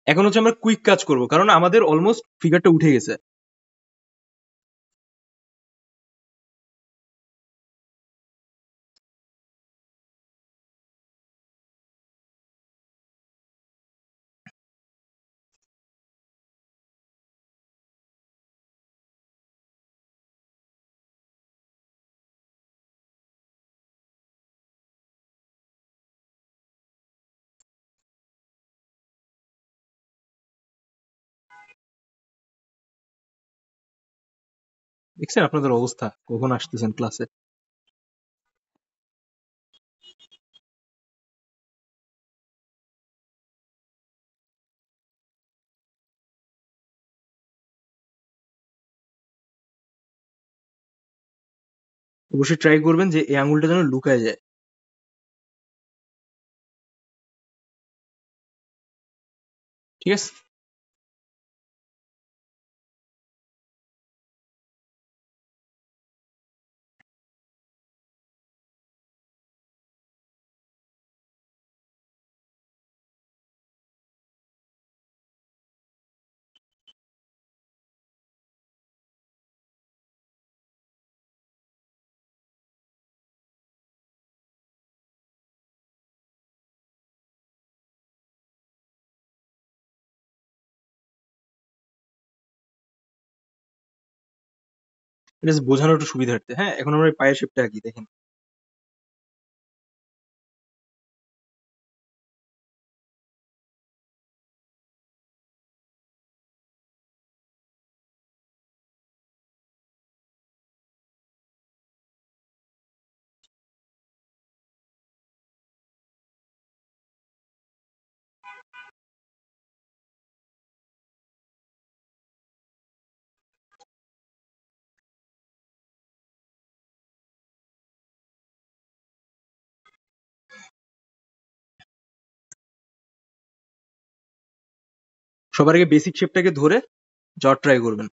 এখন হচ্ছে আমরা কুইক কাজ করব, কারণ আমাদের অলমোস্ট ফিগারটা উঠে গেছে। দেখছেন আপনাদের অবস্থা, কখন আসতেছেন ক্লাসে? অবশ্যই ট্রাই করবেন যে এই আঙুলটা যেন লুকায় যায়। ঠিক আছে? এটা just বোঝানো একটু সুবিধার্থে। হ্যাঁ, এখন আমরা এই পায়ের শেপটা আঁকি, দেখেন। সবার আগে বেসিক শেপটাকে ধরে যাওয়ার ট্রাই করবেন।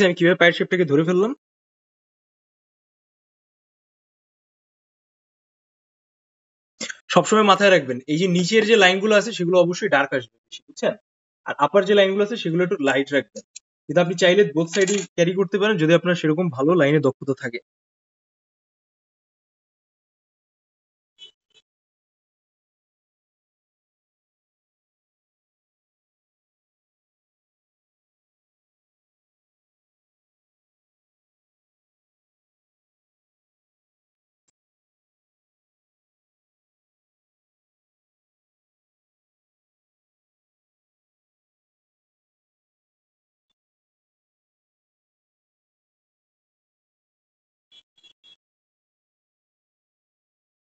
আমি কিভাবে পায়ের শেপটাকে ধরে ফেললাম। সবসময় মাথায় রাখবেন এই যে নিচের যে লাইনগুলো আছে সেগুলো অবশ্যই ডার্ক আসবে বেশি, বুঝছেন? আর আপার যে লাইনগুলো আছে সেগুলো একটু লাইট রাখবেন। কিন্তু আপনি চাইলে বোথ সাইডই ক্যারি করতে পারেন যদি আপনার সেরকম ভালো লাইনে দক্ষতা থাকে।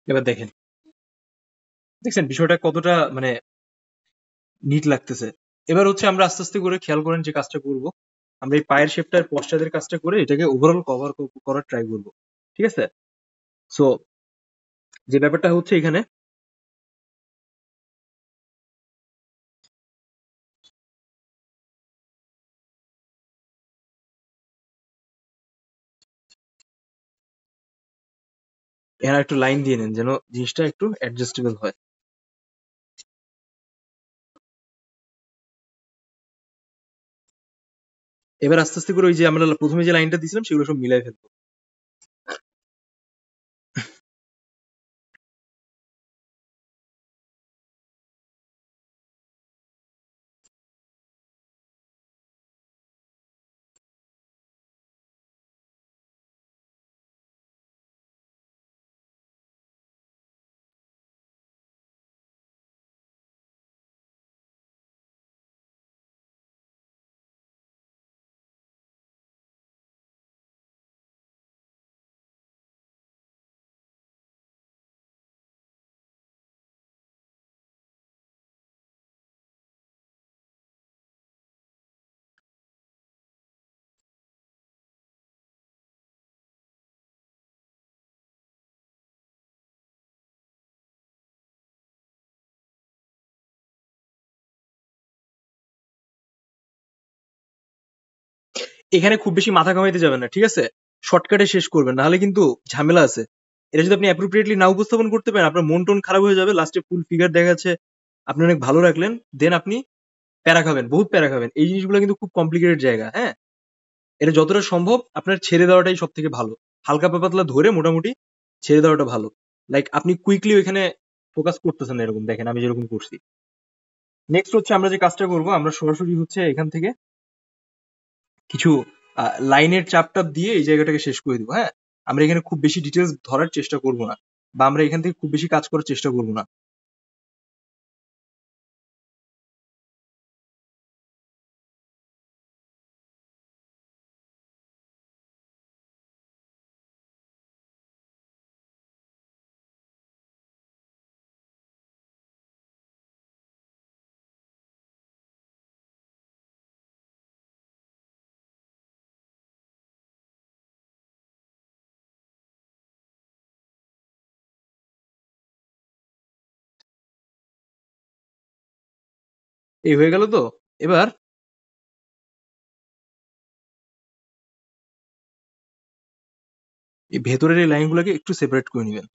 এবার দেখেন, দেখছেন বিষয়টা কতটা মানে নিট লাগতেছে। এবার হচ্ছে আমরা আস্তে আস্তে করে খেয়াল করেন যে কাজটা করব, আমরা এই পায়ের শেপটার পশ্চাদের কাজটা করে এটাকে ওভারঅল কভার করার ট্রাই করব। ঠিক আছে? সো যে ব্যাপারটা হচ্ছে এখানে, এখানে একটু লাইন দিয়ে নেন যেন জিনিসটা একটু অ্যাডজাস্টেবল হয়। এবার আস্তে আস্তে করে ওই যে আমরা প্রথমে যে লাইনটা দিয়েছিলাম সেগুলো সব মিলাই ফেলবো। এখানে খুব বেশি মাথা ঘামাইতে যাবেন না, ঠিক আছে? শর্টকাটে শেষ করবেন, নাহলে কিন্তু ঝামেলা আছে। এটা যদি আপনি অ্যাপ্রোপ্রিয়েটলি না উপস্থাপন করতে পারেন, আপনার মন টন খারাপ হয়ে যাবে, লাস্টে ফুল ফিগার দেখা যাচ্ছে আপনি অনেক ভালো রাখলেন, দেন আপনি প্যারা খাবেন, বহুত প্যারা খাবেন। এই জিনিসগুলো কিন্তু খুব কমপ্লিকেটেড জায়গা, হ্যাঁ? এটা যতটা সম্ভব আপনার ছেড়ে দেওয়াটাই সব থেকে ভালো। হালকা পাতলা ধরে মোটামুটি ছেড়ে দেওয়াটা ভালো। লাইক আপনি কুইকলি ওইখানে ফোকাস করতেছেন না, এরকম দেখেন আমি যেরকম করছি। নেক্সট হচ্ছে আমরা যে কাজটা করব, আমরা সরাসরি হচ্ছে এখান থেকে কিছু লাইনের চাপ টাপ দিয়ে এই জায়গাটাকে শেষ করে দিব, হ্যাঁ? আমরা এখানে খুব বেশি ডিটেলস ধরার চেষ্টা করব না, বা আমরা এখান থেকে খুব বেশি কাজ করার চেষ্টা করব না। এই হয়ে গেল তো। এবার এই ভেতরের এই লাইনগুলোকে একটু সেপারেট করে নেবেন।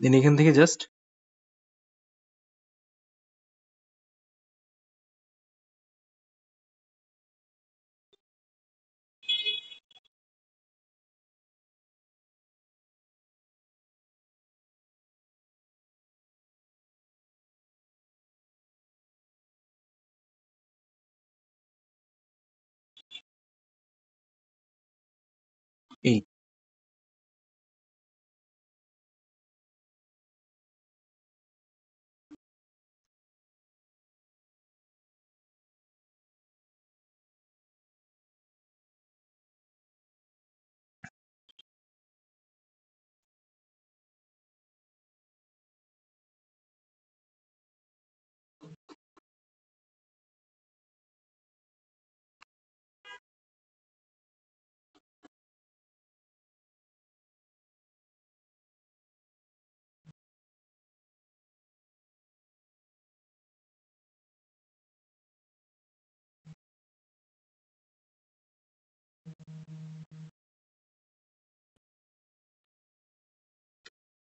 দেন এখান থেকে জাস্ট এই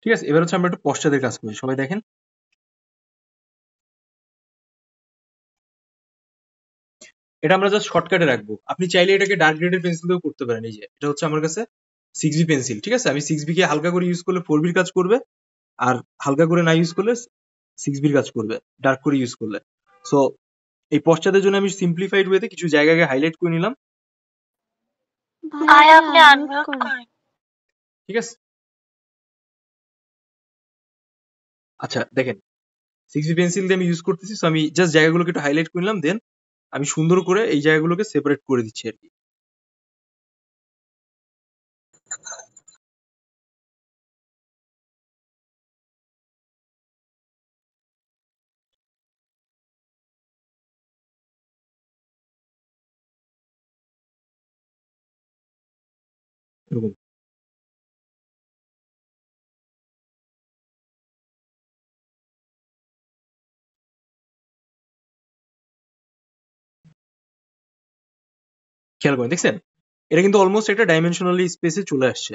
ঠিক আছে, এবার হচ্ছে আমরা একটু পশ্চাদের কাজ করি, সবাই দেখেন। এটা আমরা জাস্ট শর্টকাটে রাখবো, আপনি চাইলে এটাকে ডার্ক গ্রেডের পেন্সিল দিয়েও করতে পারেন। এই যে এটা হচ্ছে আমার কাছে 6B পেন্সিল, ঠিক আছে, আমি 6B কে হালকা করে ইউজ করলে 4B কাজ করবে, আর হালকা করে না ইউজ করলে 6B কাজ করবে ডার্ক করে ইউজ করলে। সো এই পশ্চাদের জন্য আমি সিম্পলিফাইড ওয়েতে কিছু জায়গাকে হাইলাইট করে নিলাম, ভাই আপনি আনমিউট করেন। ঠিক আছে। আচ্ছা দেখেন, 6B পেন্সিল দিয়ে আমি ইউজ করতেছি, সো আমি জাস্ট জায়গাগুলোকে একটু হাইলাইট করে নিলাম, দেন আমি সুন্দর করে এই জায়গাগুলোকে সেপারেট করে দিচ্ছি আর কি। এরকম। খেয়াল করেন, দেখছেন এটা কিন্তু অলমোস্ট একটা ডাইমেনশনালি স্পেসে চলে আসছে।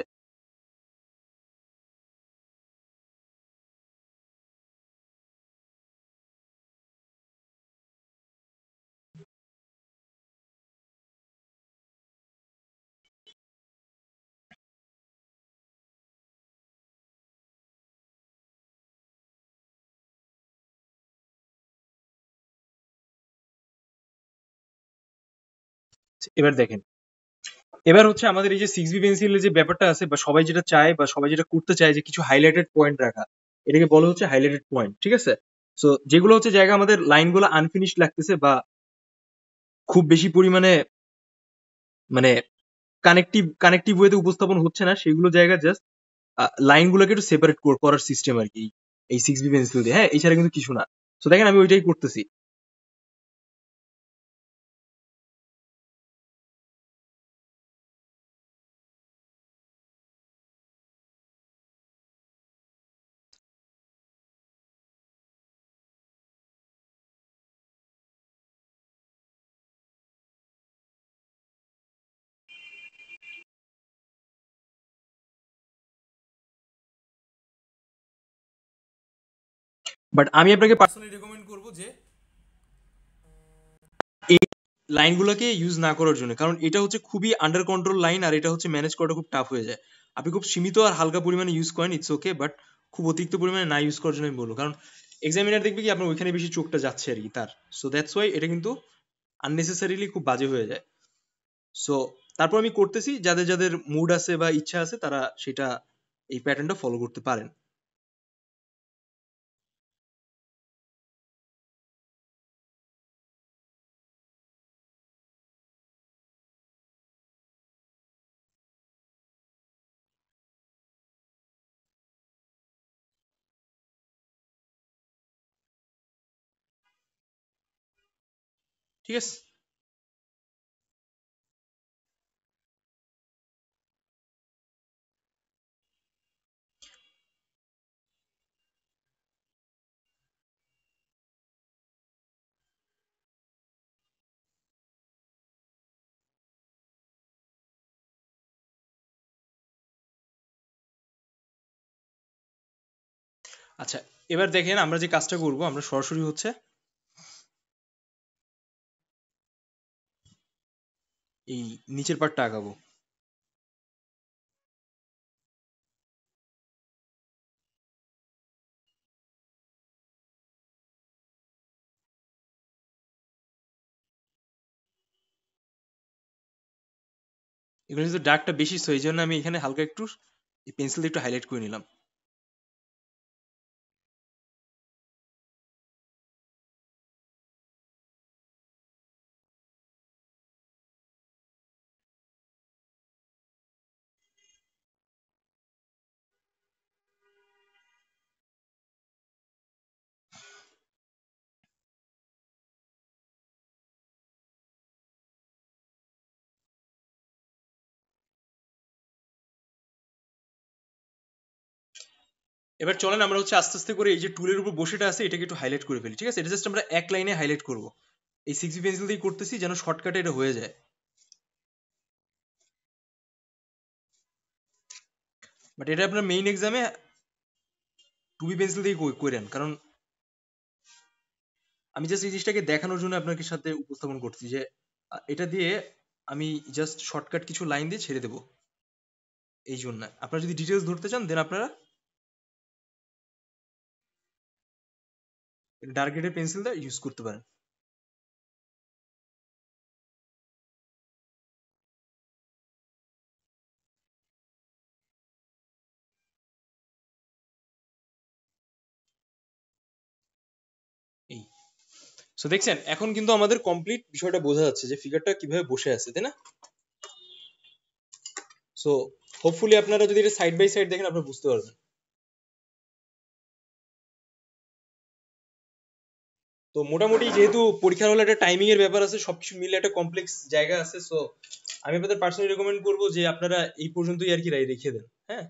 এবার দেখেন, এবার হচ্ছে আমাদের এই যে 6B পেন্সিলের যে ব্যাপারটা আছে, বা সবাই যেটা চায় বা সবাই যেটা করতে চায় যে কিছু হাইলাইটেড পয়েন্ট রাখা, এটাকে বলা হচ্ছে হাইলাইটেড পয়েন্ট, ঠিক আছে। সো যেগুলো হচ্ছে জায়গা আমাদের লাইনগুলো আনফিনিশড লাগতেছে বা খুব বেশি পরিমাণে মানে কানেকটিভ ওয়েতে উপস্থাপন হচ্ছে না, সেগুলো জায়গা জাস্ট লাইনগুলোকে একটু সেপারেট করার সিস্টেম আর কি এই 6B পেন্সিল দিয়ে। হ্যাঁ, এছাড়া কিন্তু কিছু না। তো দেখেন আমি ওইটাই করতেছি। বাট আমি আপনাকে পার্সোনালি রেকমেন্ড করবো যে এই লাইনগুলোকে ইউজ না করার জন্য, কারণ এটা হচ্ছে খুবই আন্ডার কন্ট্রোল লাইন, আর এটা হচ্ছে ম্যানেজ করাটা খুব টাফ হয়ে যায়। আপনি খুব সীমিত আর হালকা পরিমাণে ইউজ করেন, ইটস ওকে, বাট খুব অতিরিক্ত পরিমাণে না ইউজ করার জন্য আমি বলবো, কারণ এক্সামিনার দেখবে কি আপনার ওইখানে বেশি চোখটা যাচ্ছে আর কি তার। সো দ্যাটস ওয়াই এটা কিন্তু আননেসেসারিলি খুব বাজে হয়ে যায়। সো তারপর আমি করতেছি, যাদের যাদের মুড আছে বা ইচ্ছা আছে তারা সেটা এই প্যাটার্নটা ফলো করতে পারেন। ঠিক আছে, আচ্ছা এবার দেখেন আমরা যে কাজটা করব, আমরা সরাসরি হচ্ছে এই নিচের পার্টটা আঁকাবো। এখানে যদি ডার্কটা বেশি, তো এই জন্য আমি এখানে হালকা একটু পেন্সিল দিয়ে একটু হাইলাইট করে নিলাম। এবার চলেন আমরা হচ্ছে আস্তে আস্তে করে এই যে টুলের উপর বসেটা আছে এটাকে একটু হাইলাইট করে ফেলি, ঠিক আছে। এটা জাস্ট আমরা এক লাইনে হাইলাইট করব, এই 6B পেন্সিল দিয়ে করতেছি যেন শর্টকাটে এটা হয়ে যায়। বাট এটা আপনার মেইন এক্সামে 2B পেন্সিল দিয়ে করেন, কারণ আমি জাস্ট এই জিনিসটাকে দেখানোর জন্য আপনাকে সাথে উপস্থাপন করছি যে এটা দিয়ে আমি জাস্ট শর্টকাট কিছু লাইন দিয়ে ছেড়ে দেব। এই জন্য আপনারা যদি ডিটেলস ধরতে চান দেন আপনারা ডার্ক গ্রেডের পেন্সিলটা ইউজ করতে পারেন। এই সো দেখছেন এখন কিন্তু আমাদের কমপ্লিট বিষয়টা বোঝা যাচ্ছে যে ফিগারটা কিভাবে বসে আছে, তাই না? সো হোপফুলি আপনারা যদি এটা সাইড বাই সাইড দেখেন আপনারা বুঝতে পারবেন। তো মোটামুটি যেহেতু পরীক্ষার হলে একটা টাইমিং এর ব্যাপার আছে, সবকিছু মিলে একটা কমপ্লেক্স জায়গা আছে, সো আমি আপনাদের পার্সোনালি রেকমেন্ড করবো যে আপনারা এই পর্যন্তই আর কি রেখে দেন। হ্যাঁ,